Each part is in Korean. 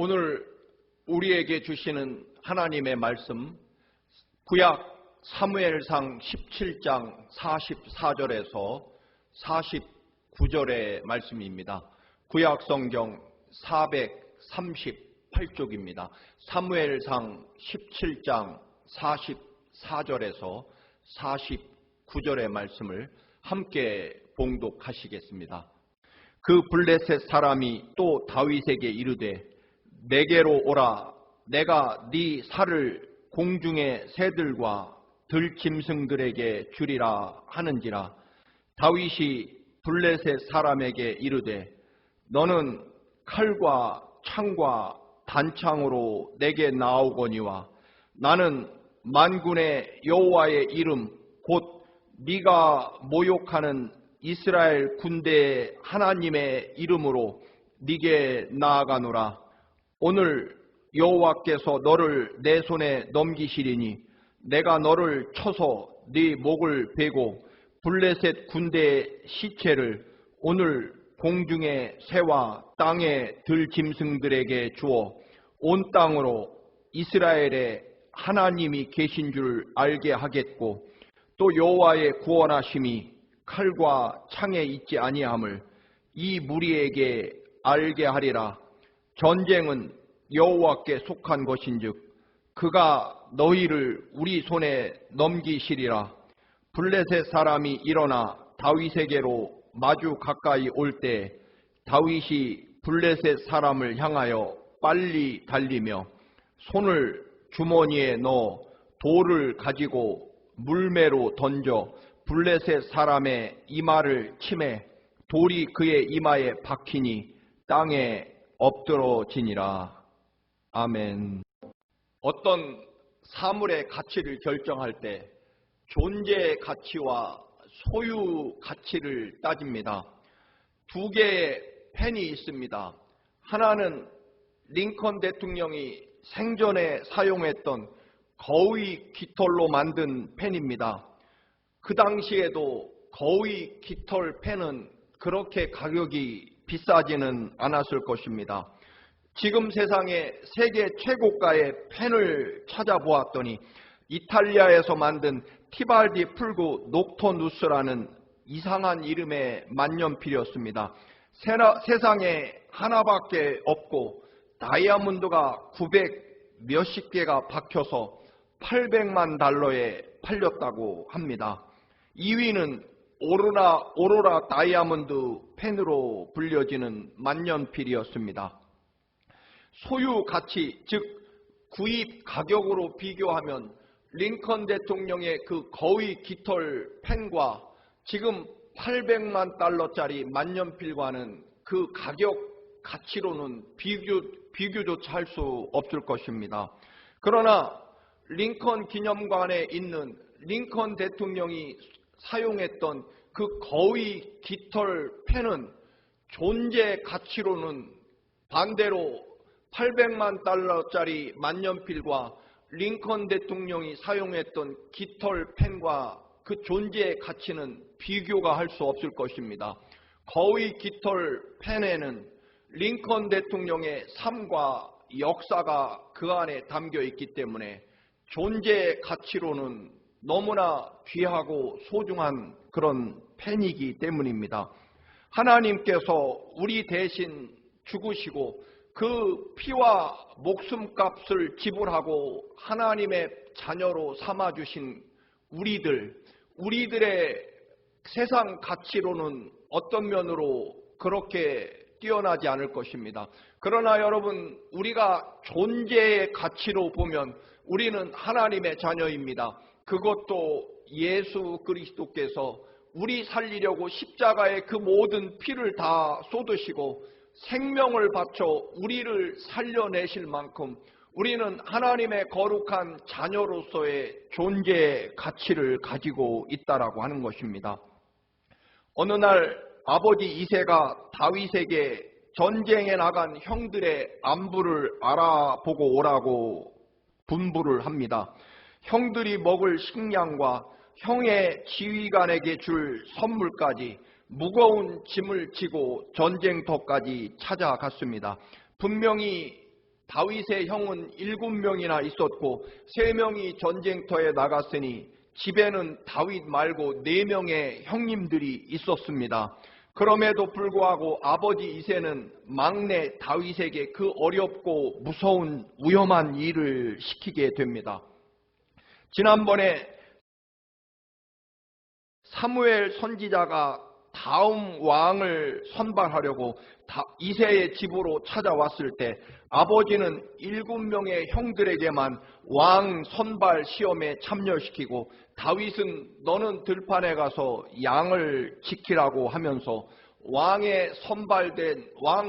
오늘 우리에게 주시는 하나님의 말씀, 구약 사무엘상 17장 44절에서 49절의 말씀입니다. 구약 성경 438쪽입니다. 사무엘상 17장 44절에서 49절의 말씀을 함께 봉독하시겠습니다. 그 블레셋 사람이 또 다윗에게 이르되 내게로 오라. 내가 네 살을 공중의 새들과 들짐승들에게 주리라 하는지라. 다윗이 블레셋 사람에게 이르되 너는 칼과 창과 단창으로 내게 나오거니와 나는 만군의 여호와의 이름 곧 네가 모욕하는 이스라엘 군대의 하나님의 이름으로 네게 나아가노라. 오늘 여호와께서 너를 내 손에 넘기시리니 내가 너를 쳐서 네 목을 베고 블레셋 군대의 시체를 오늘 공중의 새와 땅의 들짐승들에게 주어 온 땅으로 이스라엘에 하나님이 계신 줄 알게 하겠고 또 여호와의 구원하심이 칼과 창에 있지 아니함을 이 무리에게 알게 하리라. 전쟁은 여호와께 속한 것인즉 그가 너희를 우리 손에 넘기시리라. 블레셋 사람이 일어나 다윗에게로 마주 가까이 올 때 다윗이 블레셋 사람을 향하여 빨리 달리며 손을 주머니에 넣어 돌을 가지고 물매로 던져 블레셋 사람의 이마를 치매 돌이 그의 이마에 박히니 땅에 엎드러지니라. 아멘. 어떤 사물의 가치를 결정할 때 존재의 가치와 소유 가치를 따집니다. 두 개의 펜이 있습니다. 하나는 링컨 대통령이 생전에 사용했던 거의 깃털로 만든 펜입니다. 그 당시에도 거의 깃털 펜은 그렇게 가격이 비싸지는 않았을 것입니다. 지금 세상에 세계 최고가의 펜을 찾아보았더니 이탈리아에서 만든 티발디 풀구 녹토누스라는 이상한 이름의 만년필이었습니다. 세상에 하나밖에 없고 다이아몬드가 900 몇십 개가 박혀서 800만 달러에 팔렸다고 합니다. 2위는 오로라 다이아몬드 펜으로 불려지는 만년필이었습니다. 소유 가치, 즉 구입 가격으로 비교하면 링컨 대통령의 그 거의 깃털 펜과 지금 800만 달러짜리 만년필과는 그 가격 가치로는 비교조차 할 수 없을 것입니다. 그러나 링컨 기념관에 있는 링컨 대통령이 사용했던 그 거의 깃털 펜은 존재 가치로는 반대로 800만 달러짜리 만년필과 링컨 대통령이 사용했던 깃털 펜과 그 존재의 가치는 비교가 할 수 없을 것입니다. 거의 깃털 펜에는 링컨 대통령의 삶과 역사가 그 안에 담겨 있기 때문에 존재의 가치로는 너무나 귀하고 소중한 그런 펜이기 때문입니다. 하나님께서 우리 대신 죽으시고 그 피와 목숨값을 지불하고 하나님의 자녀로 삼아주신 우리들의 세상 가치로는 어떤 면으로 그렇게 뛰어나지 않을 것입니다. 그러나 여러분, 우리가 존재의 가치로 보면 우리는 하나님의 자녀입니다. 그것도 예수 그리스도께서 우리 살리려고 십자가에 그 모든 피를 다 쏟으시고 생명을 바쳐 우리를 살려내실 만큼 우리는 하나님의 거룩한 자녀로서의 존재의 가치를 가지고 있다라고 하는 것입니다. 어느 날 아버지 이새가 다윗에게 전쟁에 나간 형들의 안부를 알아보고 오라고 분부를 합니다. 형들이 먹을 식량과 형의 지휘관에게 줄 선물까지 무거운 짐을 지고 전쟁터까지 찾아갔습니다. 분명히 다윗의 형은 7명이나 있었고 3명이 전쟁터에 나갔으니 집에는 다윗 말고 4명의 형님들이 있었습니다. 그럼에도 불구하고 아버지 이새는 막내 다윗에게 그 어렵고 무서운 위험한 일을 시키게 됩니다. 지난번에 사무엘 선지자가 다음 왕을 선발하려고 이새의 집으로 찾아왔을 때 아버지는 7명의 형들에게만 왕 선발 시험에 참여시키고 다윗은 너는 들판에 가서 양을 지키라고 하면서 왕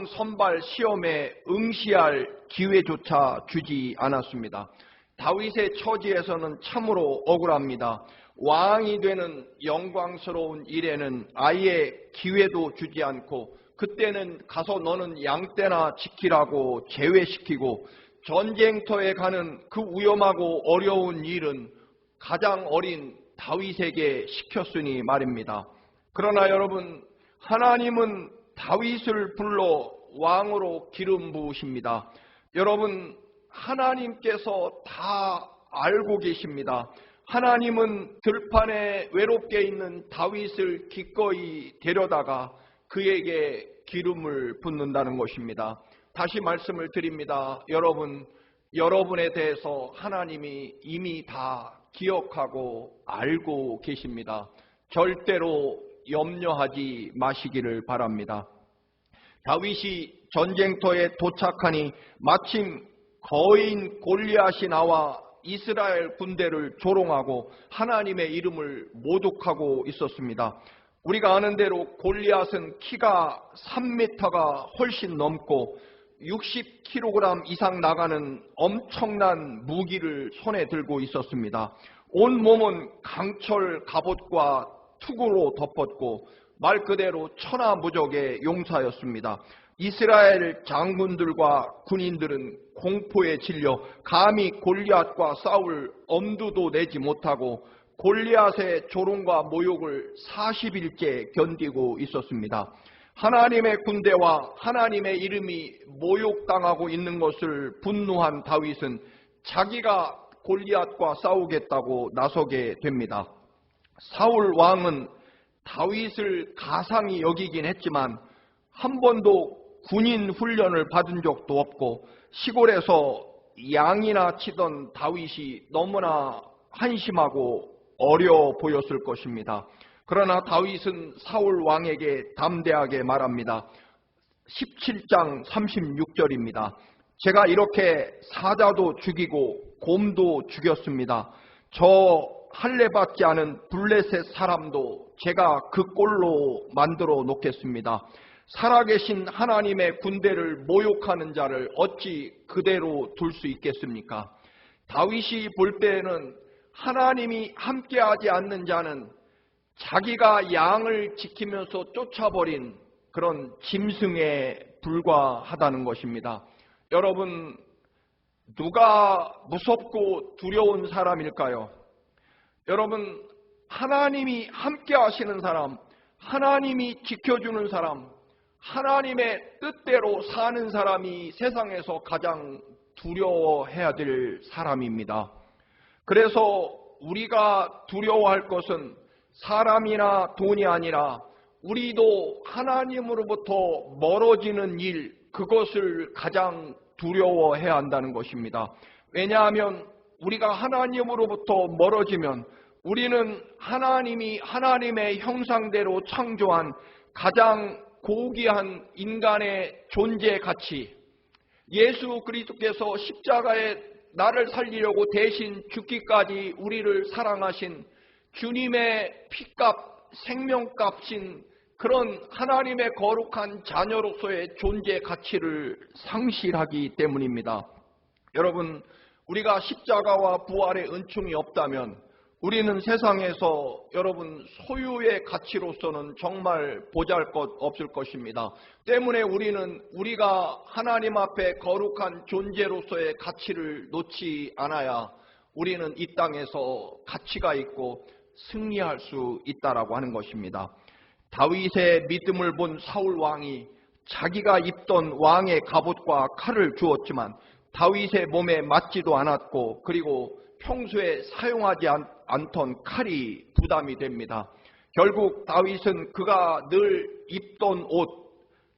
선발 시험에 응시할 기회조차 주지 않았습니다. 다윗의 처지에서는 참으로 억울합니다. 왕이 되는 영광스러운 일에는 아예 기회도 주지 않고 그때는 가서 너는 양떼나 지키라고 제외시키고 전쟁터에 가는 그 위험하고 어려운 일은 가장 어린 다윗에게 시켰으니 말입니다. 그러나 여러분, 하나님은 다윗을 불러 왕으로 기름 부으십니다. 여러분, 하나님께서 다 알고 계십니다. 하나님은 들판에 외롭게 있는 다윗을 기꺼이 데려다가 그에게 기름을 붓는다는 것입니다. 다시 말씀을 드립니다. 여러분에 대해서 하나님이 이미 다 기억하고 알고 계십니다. 절대로 염려하지 마시기를 바랍니다. 다윗이 전쟁터에 도착하니 마침 거인 골리앗이 나와 이스라엘 군대를 조롱하고 하나님의 이름을 모독하고 있었습니다. 우리가 아는 대로 골리앗은 키가 3m가 훨씬 넘고 60kg 이상 나가는 엄청난 무기를 손에 들고 있었습니다. 온 몸은 강철 갑옷과 투구로 덮었고 말 그대로 천하무적의 용사였습니다. 이스라엘 장군들과 군인들은 공포에 질려 감히 골리앗과 싸울 엄두도 내지 못하고 골리앗의 조롱과 모욕을 40일째 견디고 있었습니다. 하나님의 군대와 하나님의 이름이 모욕당하고 있는 것을 분노한 다윗은 자기가 골리앗과 싸우겠다고 나서게 됩니다. 사울 왕은 다윗을 가상히 여기긴 했지만 한 번도 군인 훈련을 받은 적도 없고 시골에서 양이나 치던 다윗이 너무나 한심하고 어려 보였을 것입니다. 그러나 다윗은 사울 왕에게 담대하게 말합니다. 17장 36절입니다. 제가 이렇게 사자도 죽이고 곰도 죽였습니다. 저 할례받지 않은 블레셋 사람도 제가 그 꼴로 만들어 놓겠습니다. 살아계신 하나님의 군대를 모욕하는 자를 어찌 그대로 둘 수 있겠습니까? 다윗이 볼 때에는 하나님이 함께하지 않는 자는 자기가 양을 지키면서 쫓아버린 그런 짐승에 불과하다는 것입니다. 여러분, 누가 무섭고 두려운 사람일까요? 여러분, 하나님이 함께 하시는 사람, 하나님이 지켜주는 사람, 하나님의 뜻대로 사는 사람이 세상에서 가장 두려워해야 될 사람입니다. 그래서 우리가 두려워할 것은 사람이나 돈이 아니라 우리도 하나님으로부터 멀어지는 일, 그것을 가장 두려워해야 한다는 것입니다. 왜냐하면 우리가 하나님으로부터 멀어지면 우리는 하나님이 하나님의 형상대로 창조한 가장 고귀한 인간의 존재 가치, 예수 그리스도께서 십자가에 나를 살리려고 대신 죽기까지 우리를 사랑하신 주님의 피값, 생명값인 그런 하나님의 거룩한 자녀로서의 존재 가치를 상실하기 때문입니다. 여러분, 우리가 십자가와 부활의 은총이 없다면 우리는 세상에서 여러분 소유의 가치로서는 정말 보잘것 없을 것입니다. 때문에 우리가 하나님 앞에 거룩한 존재로서의 가치를 놓지 않아야 우리는 이 땅에서 가치가 있고 승리할 수 있다라고 하는 것입니다. 다윗의 믿음을 본 사울 왕이 자기가 입던 왕의 갑옷과 칼을 주었지만 다윗의 몸에 맞지도 않았고 그리고 평소에 사용하지 않던 칼이 부담이 됩니다. 결국 다윗은 그가 늘 입던 옷,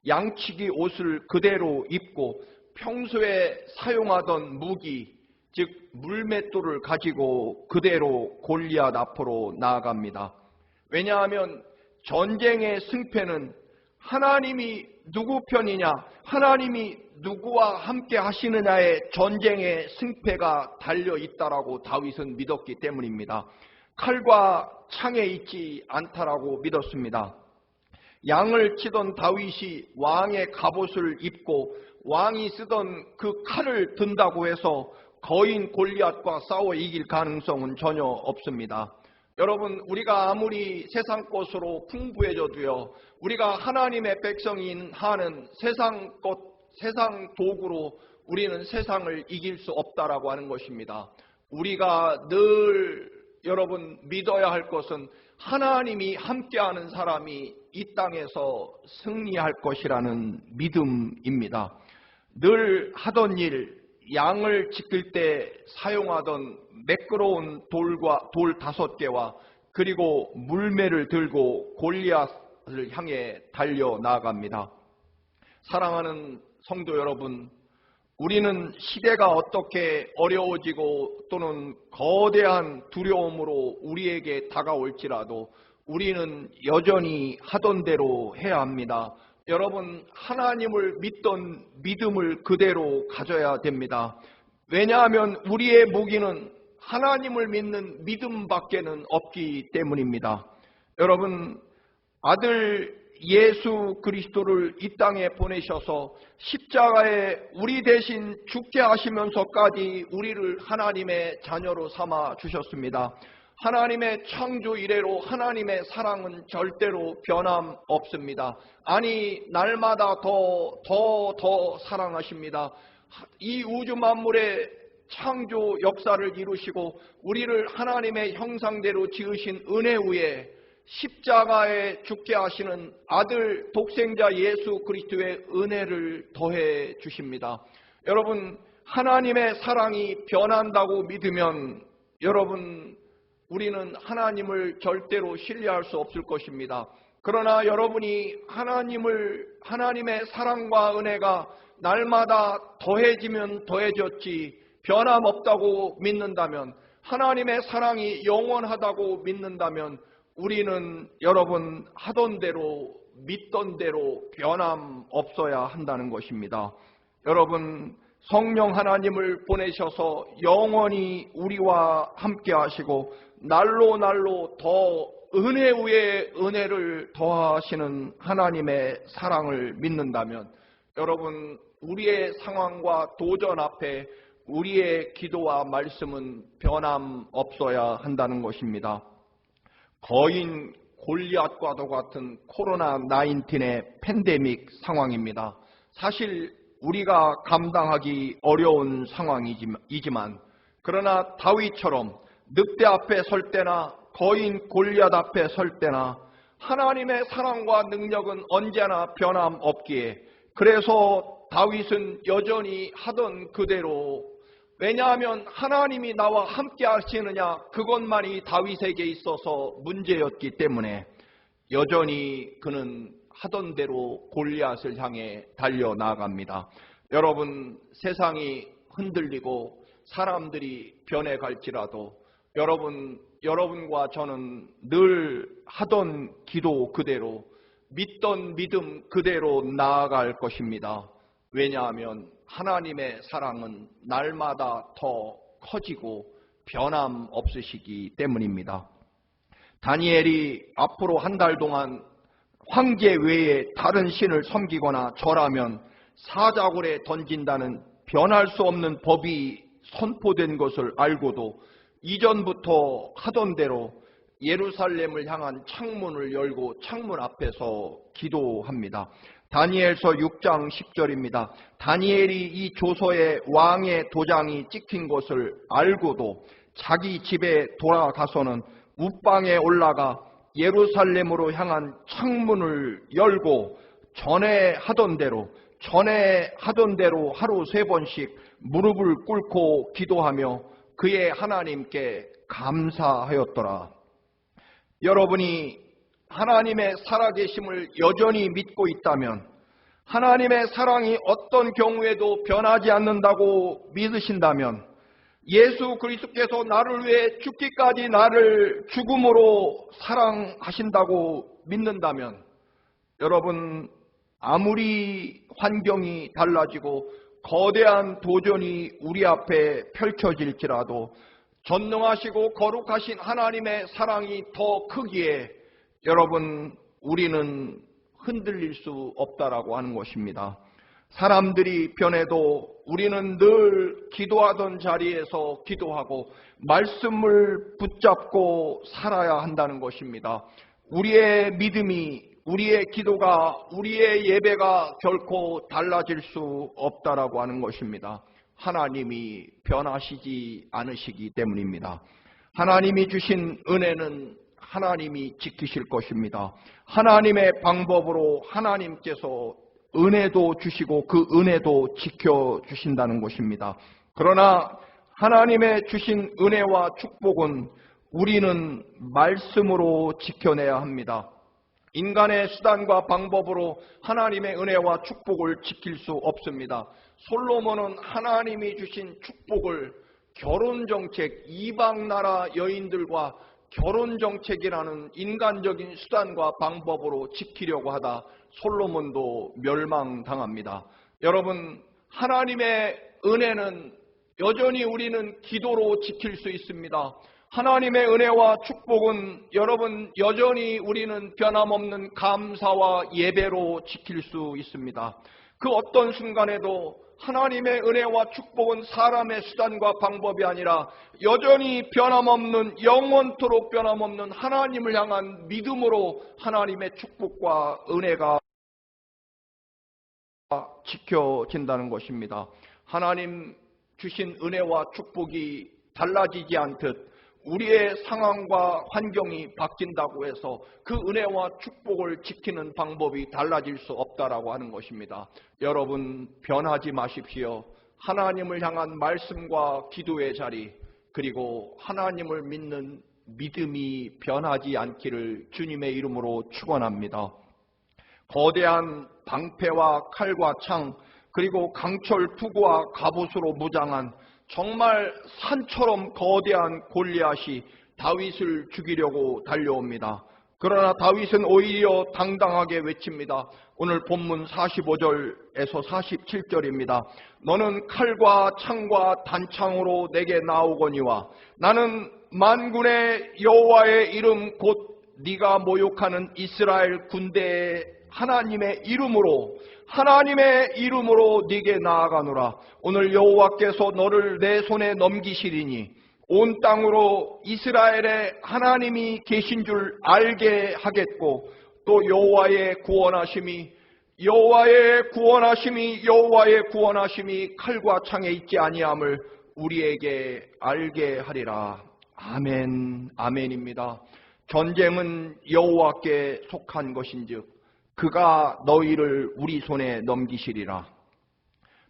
양치기 옷을 그대로 입고 평소에 사용하던 무기, 즉 물맷돌을 가지고 그대로 골리앗 앞으로 나아갑니다. 왜냐하면 전쟁의 승패는 하나님이 누구 편이냐, 하나님이 누구와 함께 하시느냐의 전쟁의 승패가 달려있다라고 다윗은 믿었기 때문입니다. 칼과 창에 있지 않다라고 믿었습니다. 양을 치던 다윗이 왕의 갑옷을 입고 왕이 쓰던 그 칼을 든다고 해서 거인 골리앗과 싸워 이길 가능성은 전혀 없습니다. 여러분, 우리가 아무리 세상 것으로 풍부해져도요, 우리가 하나님의 백성인 한은 세상 도구로 우리는 세상을 이길 수 없다라고 하는 것입니다. 우리가 늘 여러분 믿어야 할 것은 하나님이 함께하는 사람이 이 땅에서 승리할 것이라는 믿음입니다. 늘 하던 일, 양을 지킬 때 사용하던 매끄러운 돌 5개와 그리고 물매를 들고 골리앗을 향해 달려 나아갑니다. 사랑하는 성도 여러분, 우리는 시대가 어떻게 어려워지고 또는 거대한 두려움으로 우리에게 다가올지라도 우리는 여전히 하던 대로 해야 합니다. 여러분, 하나님을 믿던 믿음을 그대로 가져야 됩니다. 왜냐하면 우리의 무기는 하나님을 믿는 믿음밖에는 없기 때문입니다. 여러분, 아들 예수 그리스도를 이 땅에 보내셔서 십자가에 우리 대신 죽게 하시면서까지 우리를 하나님의 자녀로 삼아 주셨습니다. 하나님의 창조 이래로 하나님의 사랑은 절대로 변함없습니다. 아니, 날마다 더 사랑하십니다. 이 우주 만물의 창조 역사를 이루시고 우리를 하나님의 형상대로 지으신 은혜 위에 십자가에 죽게 하시는 아들 독생자 예수 그리스도의 은혜를 더해 주십니다. 여러분, 하나님의 사랑이 변한다고 믿으면 여러분, 우리는 하나님을 절대로 신뢰할 수 없을 것입니다. 그러나 여러분이 하나님의 사랑과 은혜가 날마다 더해지면 더해졌지 변함없다고 믿는다면, 하나님의 사랑이 영원하다고 믿는다면 우리는 여러분 하던 대로 믿던 대로 변함없어야 한다는 것입니다. 여러분, 성령 하나님을 보내셔서 영원히 우리와 함께 하시고 날로 더 은혜 위에 은혜를 더하시는 하나님의 사랑을 믿는다면 여러분, 우리의 상황과 도전 앞에 우리의 기도와 말씀은 변함없어야 한다는 것입니다. 거인 골리앗과도 같은 코로나19의 팬데믹 상황입니다. 사실 우리가 감당하기 어려운 상황이지만 그러나 다윗처럼 늑대 앞에 설 때나 거인 골리앗 앞에 설 때나 하나님의 사랑과 능력은 언제나 변함없기에 그래서 다윗은 여전히 하던 그대로, 왜냐하면 하나님이 나와 함께 하시느냐 그것만이 다윗에게 있어서 문제였기 때문에 여전히 그는 하던 대로 골리앗을 향해 달려나갑니다. 여러분, 세상이 흔들리고 사람들이 변해갈지라도 여러분과 저는 늘 하던 기도 그대로, 믿던 믿음 그대로 나아갈 것입니다. 왜냐하면 하나님의 사랑은 날마다 더 커지고 변함없으시기 때문입니다. 다니엘이 앞으로 한 달 동안 황제 외에 다른 신을 섬기거나 절하면 사자굴에 던진다는 변할 수 없는 법이 선포된 것을 알고도 이전부터 하던 대로 예루살렘을 향한 창문을 열고 창문 앞에서 기도합니다. 다니엘서 6장 10절입니다. 다니엘이 이 조서에 왕의 도장이 찍힌 것을 알고도 자기 집에 돌아가서는 웃방에 올라가 예루살렘으로 향한 창문을 열고 전에 하던 대로 하루 3번씩 무릎을 꿇고 기도하며 그의 하나님께 감사하였더라. 여러분이 하나님의 살아계심을 여전히 믿고 있다면, 하나님의 사랑이 어떤 경우에도 변하지 않는다고 믿으신다면, 예수 그리스도께서 나를 위해 죽기까지 나를 죽음으로 사랑하신다고 믿는다면, 여러분 아무리 환경이 달라지고 거대한 도전이 우리 앞에 펼쳐질지라도 전능하시고 거룩하신 하나님의 사랑이 더 크기에 여러분 우리는 흔들릴 수 없다라고 하는 것입니다. 사람들이 변해도 우리는 늘 기도하던 자리에서 기도하고 말씀을 붙잡고 살아야 한다는 것입니다. 우리의 믿음이, 우리의 기도가, 우리의 예배가 결코 달라질 수 없다라고 하는 것입니다. 하나님이 변하시지 않으시기 때문입니다. 하나님이 주신 은혜는 하나님이 지키실 것입니다. 하나님의 방법으로 하나님께서 은혜도 주시고 그 은혜도 지켜주신다는 것입니다. 그러나 하나님의 주신 은혜와 축복은 우리는 말씀으로 지켜내야 합니다. 인간의 수단과 방법으로 하나님의 은혜와 축복을 지킬 수 없습니다. 솔로몬은 하나님이 주신 축복을 결혼정책, 이방나라 여인들과 결혼정책이라는 인간적인 수단과 방법으로 지키려고 하다 솔로몬도 멸망당합니다. 여러분, 하나님의 은혜는 여전히 우리는 기도로 지킬 수 있습니다. 하나님의 은혜와 축복은 여러분 여전히 우리는 변함없는 감사와 예배로 지킬 수 있습니다. 그 어떤 순간에도 하나님의 은혜와 축복은 사람의 수단과 방법이 아니라 여전히 변함없는, 영원토록 변함없는 하나님을 향한 믿음으로 하나님의 축복과 은혜가 지켜진다는 것입니다. 하나님 주신 은혜와 축복이 달라지지 않듯 우리의 상황과 환경이 바뀐다고 해서 그 은혜와 축복을 지키는 방법이 달라질 수 없다라고 하는 것입니다. 여러분 변하지 마십시오. 하나님을 향한 말씀과 기도의 자리, 그리고 하나님을 믿는 믿음이 변하지 않기를 주님의 이름으로 축원합니다. 거대한 방패와 칼과 창, 그리고 강철 투구와 갑옷으로 무장한 정말 산처럼 거대한 골리앗이 다윗을 죽이려고 달려옵니다. 그러나 다윗은 오히려 당당하게 외칩니다. 오늘 본문 45절에서 47절입니다. 너는 칼과 창과 단창으로 내게 나오거니와 나는 만군의 여호와의 이름 곧 네가 모욕하는 이스라엘 군대의 하나님의 이름으로 네게 나아가노라. 오늘 여호와께서 너를 내 손에 넘기시리니 온 땅으로 이스라엘의 하나님이 계신 줄 알게 하겠고, 또 여호와의 구원하심이 칼과 창에 있지 아니함을 우리에게 알게 하리라. 아멘, 아멘입니다. 전쟁은 여호와께 속한 것인즉 그가 너희를 우리 손에 넘기시리라.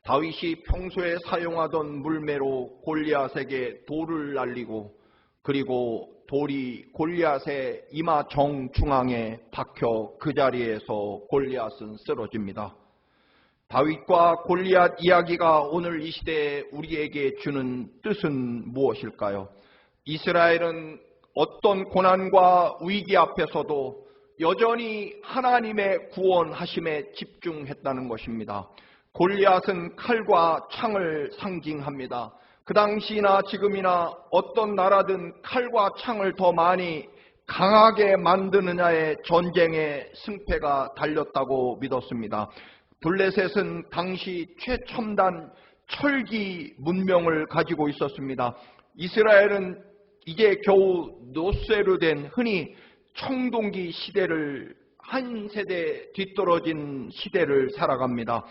다윗이 평소에 사용하던 물매로 골리앗에게 돌을 날리고, 그리고 돌이 골리앗의 이마 정중앙에 박혀 그 자리에서 골리앗은 쓰러집니다. 다윗과 골리앗 이야기가 오늘 이 시대에 우리에게 주는 뜻은 무엇일까요? 이스라엘은 어떤 고난과 위기 앞에서도 여전히 하나님의 구원하심에 집중했다는 것입니다. 골리앗은 칼과 창을 상징합니다. 그 당시나 지금이나 어떤 나라든 칼과 창을 더 많이 강하게 만드느냐의 전쟁의 승패가 달렸다고 믿었습니다. 블레셋은 당시 최첨단 철기 문명을 가지고 있었습니다. 이스라엘은 이제 겨우 노쇠로 된 흔히 청동기 시대를, 한 세대 뒤떨어진 시대를 살아갑니다.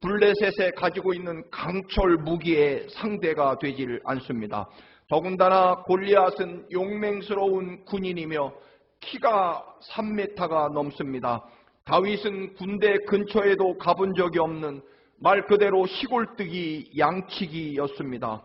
블레셋에 가지고 있는 강철 무기의 상대가 되질 않습니다. 더군다나 골리앗은 용맹스러운 군인이며 키가 3m가 넘습니다. 다윗은 군대 근처에도 가본 적이 없는 말 그대로 시골뜨기, 양치기였습니다.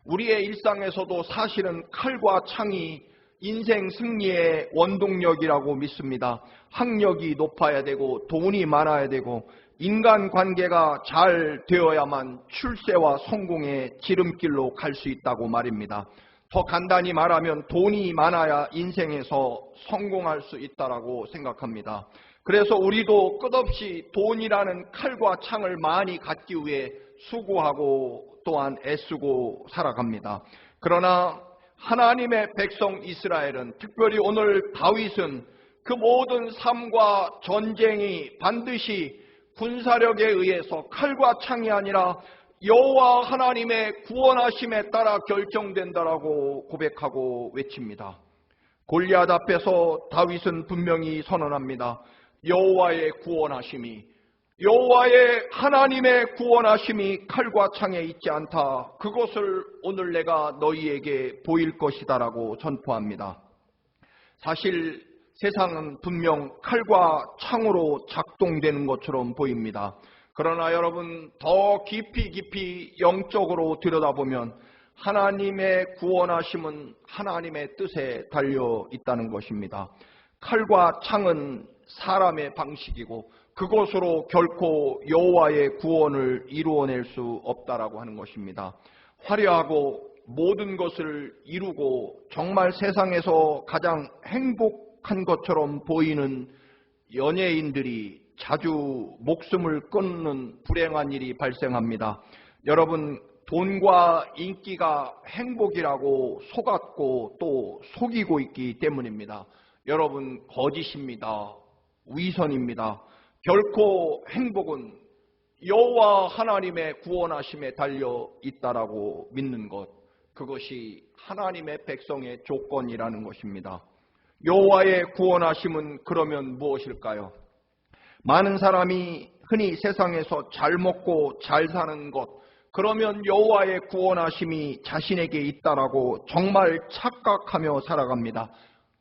우리의 일상에서도 사실은 칼과 창이 인생 승리의 원동력이라고 믿습니다. 학력이 높아야 되고 돈이 많아야 되고 인간관계가 잘 되어야만 출세와 성공의 지름길로 갈 수 있다고 말입니다. 더 간단히 말하면 돈이 많아야 인생에서 성공할 수 있다고 생각합니다. 그래서 우리도 끝없이 돈이라는 칼과 창을 많이 갖기 위해 수고하고 또한 애쓰고 살아갑니다. 그러나 하나님의 백성 이스라엘은, 특별히 오늘 다윗은 그 모든 삶과 전쟁이 반드시 군사력에 의해서 칼과 창이 아니라 여호와 하나님의 구원하심에 따라 결정된다라고 고백하고 외칩니다. 골리앗 앞에서 다윗은 분명히 선언합니다. 여호와의 구원하심이, 여호와의 하나님의 구원하심이 칼과 창에 있지 않다. 그것을 오늘 내가 너희에게 보일 것이다 라고 선포합니다. 사실 세상은 분명 칼과 창으로 작동되는 것처럼 보입니다. 그러나 여러분, 더 깊이 영적으로 들여다보면 하나님의 구원하심은 하나님의 뜻에 달려 있다는 것입니다. 칼과 창은 사람의 방식이고 그것으로 결코 여호와의 구원을 이루어낼 수 없다라고 하는 것입니다. 화려하고 모든 것을 이루고 정말 세상에서 가장 행복한 것처럼 보이는 연예인들이 자주 목숨을 끊는 불행한 일이 발생합니다. 여러분, 돈과 인기가 행복이라고 속았고 또 속이고 있기 때문입니다. 여러분, 거짓입니다. 위선입니다. 결코 행복은 여호와 하나님의 구원하심에 달려 있다라고 믿는 것, 그것이 하나님의 백성의 조건이라는 것입니다. 여호와의 구원하심은 그러면 무엇일까요? 많은 사람이 흔히 세상에서 잘 먹고 잘 사는 것, 그러면 여호와의 구원하심이 자신에게 있다라고 정말 착각하며 살아갑니다.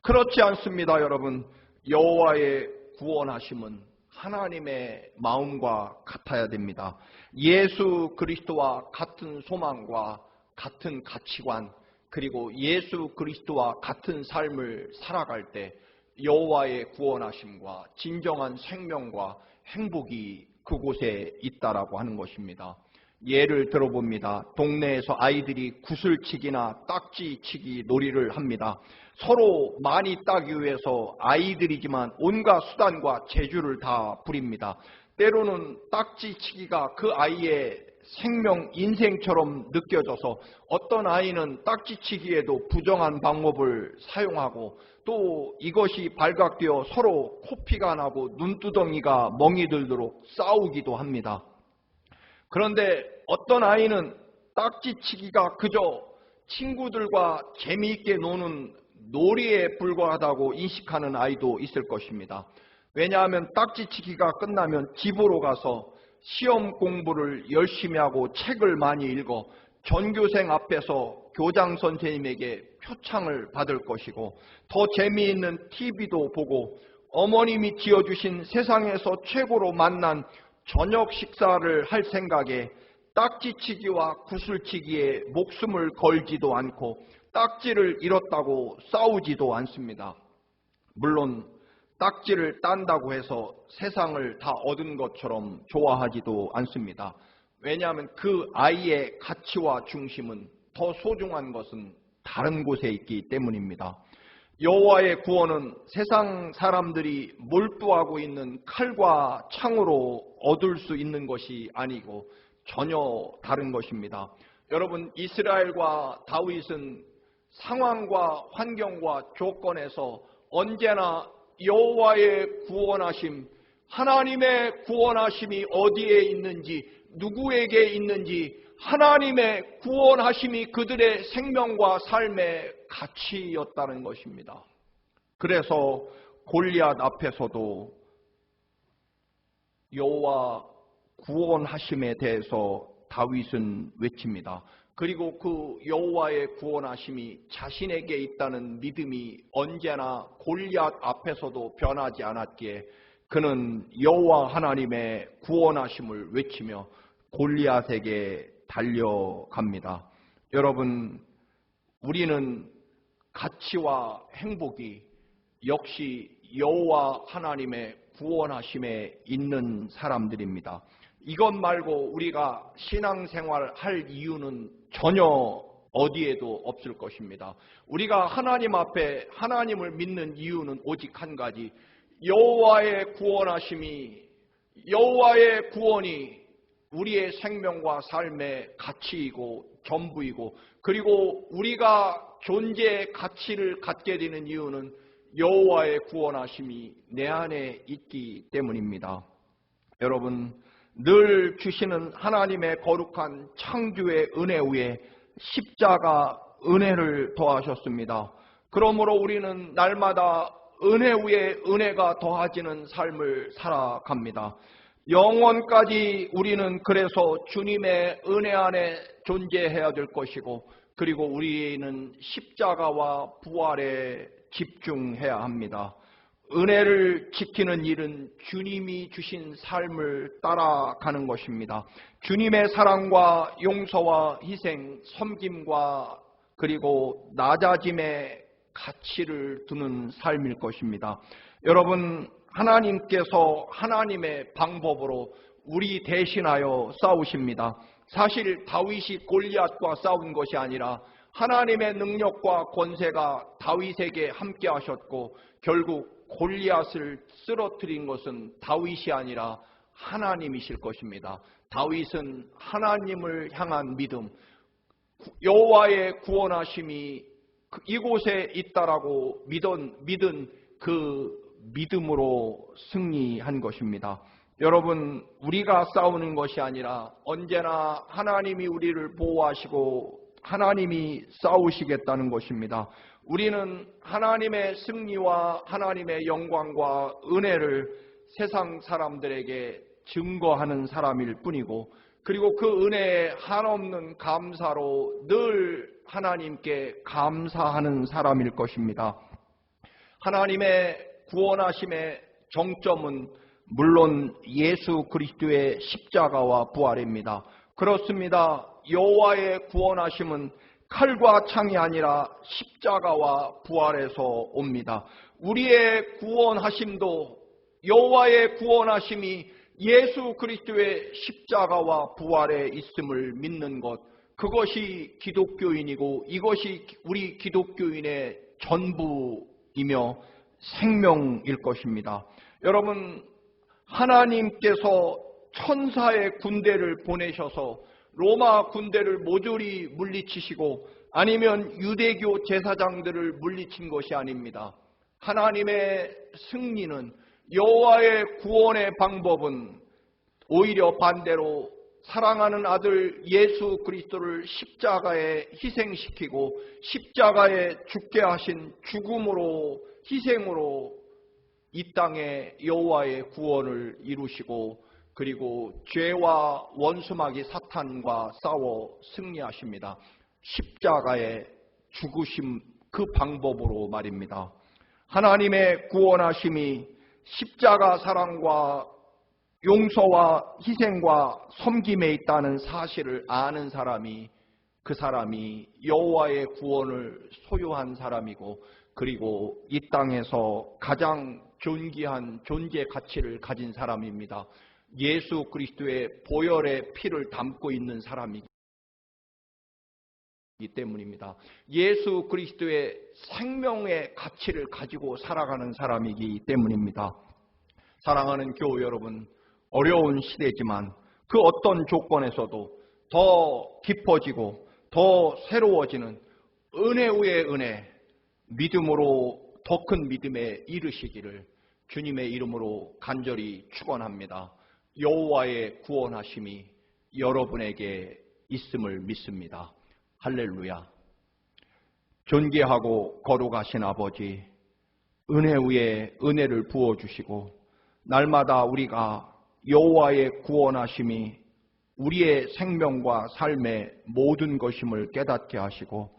그렇지 않습니다, 여러분. 여호와의 구원하심은 하나님의 마음과 같아야 됩니다. 예수 그리스도와 같은 소망과 같은 가치관, 그리고 예수 그리스도와 같은 삶을 살아갈 때 여호와의 구원하심과 진정한 생명과 행복이 그곳에 있다라고 하는 것입니다. 예를 들어봅니다. 동네에서 아이들이 구슬치기나 딱지치기 놀이를 합니다. 서로 많이 따기 위해서 아이들이지만 온갖 수단과 재주를 다 부립니다. 때로는 딱지치기가 그 아이의 생명, 인생처럼 느껴져서 어떤 아이는 딱지치기에도 부정한 방법을 사용하고 또 이것이 발각되어 서로 코피가 나고 눈두덩이가 멍이 들도록 싸우기도 합니다. 그런데 어떤 아이는 딱지치기가 그저 친구들과 재미있게 노는 놀이에 불과하다고 인식하는 아이도 있을 것입니다. 왜냐하면 딱지치기가 끝나면 집으로 가서 시험 공부를 열심히 하고 책을 많이 읽어 전교생 앞에서 교장 선생님에게 표창을 받을 것이고 더 재미있는 TV도 보고 어머님이 지어주신 세상에서 최고로 맛난 저녁 식사를 할 생각에 딱지치기와 구슬치기에 목숨을 걸지도 않고 딱지를 잃었다고 싸우지도 않습니다. 물론 딱지를 딴다고 해서 세상을 다 얻은 것처럼 좋아하지도 않습니다. 왜냐하면 그 아이의 가치와 중심은, 더 소중한 것은 다른 곳에 있기 때문입니다. 여호와의 구원은 세상 사람들이 몰두하고 있는 칼과 창으로 얻을 수 있는 것이 아니고 전혀 다른 것입니다. 여러분, 이스라엘과 다윗은 상황과 환경과 조건에서 언제나 여호와의 구원하심, 하나님의 구원하심이 어디에 있는지, 누구에게 있는지, 하나님의 구원하심이 그들의 생명과 삶의 가치였다는 것입니다. 그래서 골리앗 앞에서도 여호와 구원하심에 대해서 다윗은 외칩니다. 그리고 그 여호와의 구원하심이 자신에게 있다는 믿음이 언제나 골리앗 앞에서도 변하지 않았기에 그는 여호와 하나님의 구원하심을 외치며 골리앗에게 달려갑니다. 여러분, 우리는 가치와 행복이 역시 여호와 하나님의 구원하심에 있는 사람들입니다. 이것 말고 우리가 신앙생활 할 이유는 전혀 어디에도 없을 것입니다. 우리가 하나님 앞에 하나님을 믿는 이유는 오직 한 가지, 여호와의 구원하심이, 여호와의 구원이 우리의 생명과 삶의 가치이고 전부이고, 그리고 우리가 존재의 가치를 갖게 되는 이유는 여호와의 구원하심이 내 안에 있기 때문입니다. 여러분, 늘 주시는 하나님의 거룩한 창조의 은혜 위에 십자가 은혜를 더하셨습니다. 그러므로 우리는 날마다 은혜 위에 은혜가 더해지는 삶을 살아갑니다. 영원까지 우리는 그래서 주님의 은혜 안에 존재해야 될 것이고, 그리고 우리는 십자가와 부활에 집중해야 합니다. 은혜를 지키는 일은 주님이 주신 삶을 따라가는 것입니다. 주님의 사랑과 용서와 희생, 섬김과 그리고 낮아짐의 가치를 두는 삶일 것입니다. 여러분, 하나님께서 하나님의 방법으로 우리 대신하여 싸우십니다. 사실 다윗이 골리앗과 싸운 것이 아니라 하나님의 능력과 권세가 다윗에게 함께 하셨고, 결국 골리앗을 쓰러뜨린 것은 다윗이 아니라 하나님이실 것입니다. 다윗은 하나님을 향한 믿음, 여호와의 구원하심이 이곳에 있다라고 믿은 그 믿음으로 승리한 것입니다. 여러분, 우리가 싸우는 것이 아니라 언제나 하나님이 우리를 보호하시고 하나님이 싸우시겠다는 것입니다. 우리는 하나님의 승리와 하나님의 영광과 은혜를 세상 사람들에게 증거하는 사람일 뿐이고, 그리고 그 은혜에 한없는 감사로 늘 하나님께 감사하는 사람일 것입니다. 하나님의 구원하심의 정점은 물론 예수 그리스도의 십자가와 부활입니다. 그렇습니다. 여호와의 구원하심은 칼과 창이 아니라 십자가와 부활에서 옵니다. 우리의 구원하심도, 여호와의 구원하심이 예수 그리스도의 십자가와 부활에 있음을 믿는 것, 그것이 기독교인이고 이것이 우리 기독교인의 전부이며 생명일 것입니다. 여러분, 하나님께서 천사의 군대를 보내셔서 로마 군대를 모조리 물리치시고 아니면 유대교 제사장들을 물리친 것이 아닙니다. 하나님의 승리는, 여호와의 구원의 방법은 오히려 반대로 사랑하는 아들 예수 그리스도를 십자가에 희생시키고 십자가에 죽게 하신 죽음으로, 희생으로 이 땅에 여호와의 구원을 이루시고, 그리고 죄와 원수마귀 사탄과 싸워 승리하십니다. 십자가의 죽으심, 그 방법으로 말입니다. 하나님의 구원하심이 십자가 사랑과 용서와 희생과 섬김에 있다는 사실을 아는 사람이, 그 사람이 여호와의 구원을 소유한 사람이고, 그리고 이 땅에서 가장 존귀한 존재 가치를 가진 사람입니다. 예수 그리스도의 보혈의 피를 담고 있는 사람이기 때문입니다. 예수 그리스도의 생명의 가치를 가지고 살아가는 사람이기 때문입니다. 사랑하는 교우 여러분, 어려운 시대지만 그 어떤 조건에서도 더 깊어지고 더 새로워지는 은혜 위에 은혜, 믿음으로 더 큰 믿음에 이르시기를 주님의 이름으로 간절히 축원합니다. 여호와의 구원하심이 여러분에게 있음을 믿습니다. 할렐루야. 존귀하고 거룩하신 아버지, 은혜 위에 은혜를 부어주시고 날마다 우리가 여호와의 구원하심이 우리의 생명과 삶의 모든 것임을 깨닫게 하시고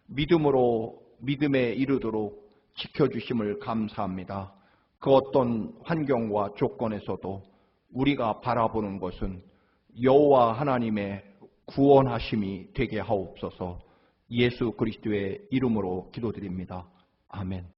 믿음으로 믿음에 이르도록 지켜주심을 감사합니다. 그 어떤 환경과 조건에서도 우리가 바라보는 것은 여호와 하나님의 구원하심이 되게 하옵소서. 예수 그리스도의 이름으로 기도드립니다. 아멘.